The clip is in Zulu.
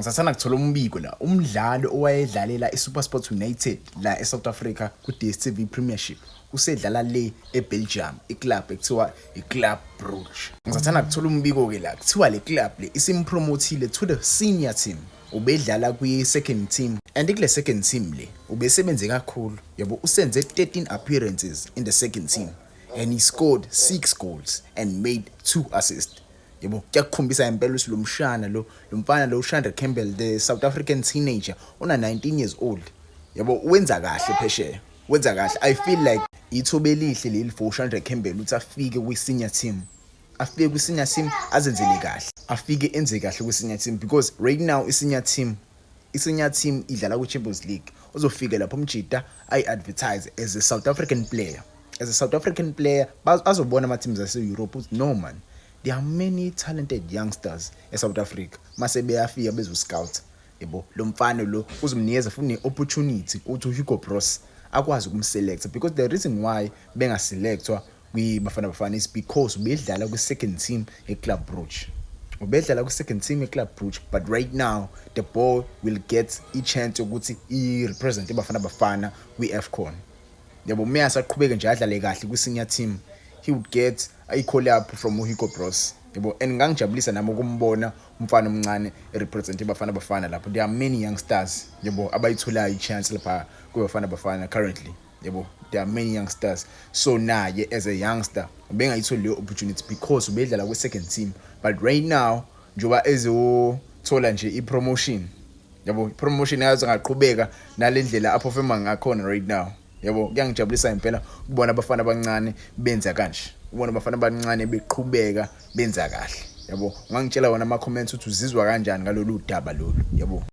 Ngisathanda kuthola umbiko la umdlalo owayedlalela iSuperSport United la eSouth Africa ku-DStv Premiership usedlala le eBelgium iclub ekuthiwa iClub Brugge. Ngisathanda kuthola umbiko ke la kuthiwa le club le isimpromothile to the senior team. Ubedlala kwi-second team and kule second team le ubesebenze kakhulu yabo usenze 13 appearances in the second team and he scored 6 goals and made 2 assists. Yebo kuyakukhombisa impela ukuthi lo mshana lo mfana lo uShandra Campbell the South African teenager una 19 years old. Yabo wenza kahle phesheya. Wenza kahle. I feel like ithuba elihle leli for uShandra Campbell ukuthi afike kwi-senior team. Afike kwi-senior team azenzele kahle. Afike enze kahle kwi-senior team because right now i-senior team idlala ku-Champions League. Uzofika lapho umjida ayi-advertise as a South African player. As a South African player azobona ama-teams ase-Europe ukuthi no man. There are many talented youngsters eSouth Africa. Mase beyafika bezo-scout. Yebo, lo mfana lo uzomnikeza futhi ne-opportunity ukuthi uHugo Broos akwazi ukumselect because the reason why bengaselectwa kwiBafana is because ubedlala kwi-second team eClub Brugge. Ubedlala kwi-second team eClub Brugge, but right now the boy will get i-chance ukuthi i-represent iBafana kwi-AFCON. Yebo, mayasa aqhubeke nje adlale kahle kwi-senior team. He would get a call-up from Hugo Broos. Yebo, and ngangijabulisa nami ukumbona umfana omncane erepresent iBafana lapho. There are many youngsters yebo abayitholayo i-chance lapha kwiBafana currently. Yebo, there are many youngsters. So naye as a youngster ubengayitholi leyo opportunity because ubedlala kwi-second team. But right now njoba ezothola nje i-promotion. Yebo, i-promotion yazo ngaqhubeka nalendlela aperforma ngakhona right now. Yebo, kuyangijabulisa impela ukubona abafana abancane benza kanje. Ubona abafana abancane beqhubeka benza kahle. Yebo, ungangitshela wona ama comments ukuthi uzizwa kanjani ngalolu daba lolu. Yebo.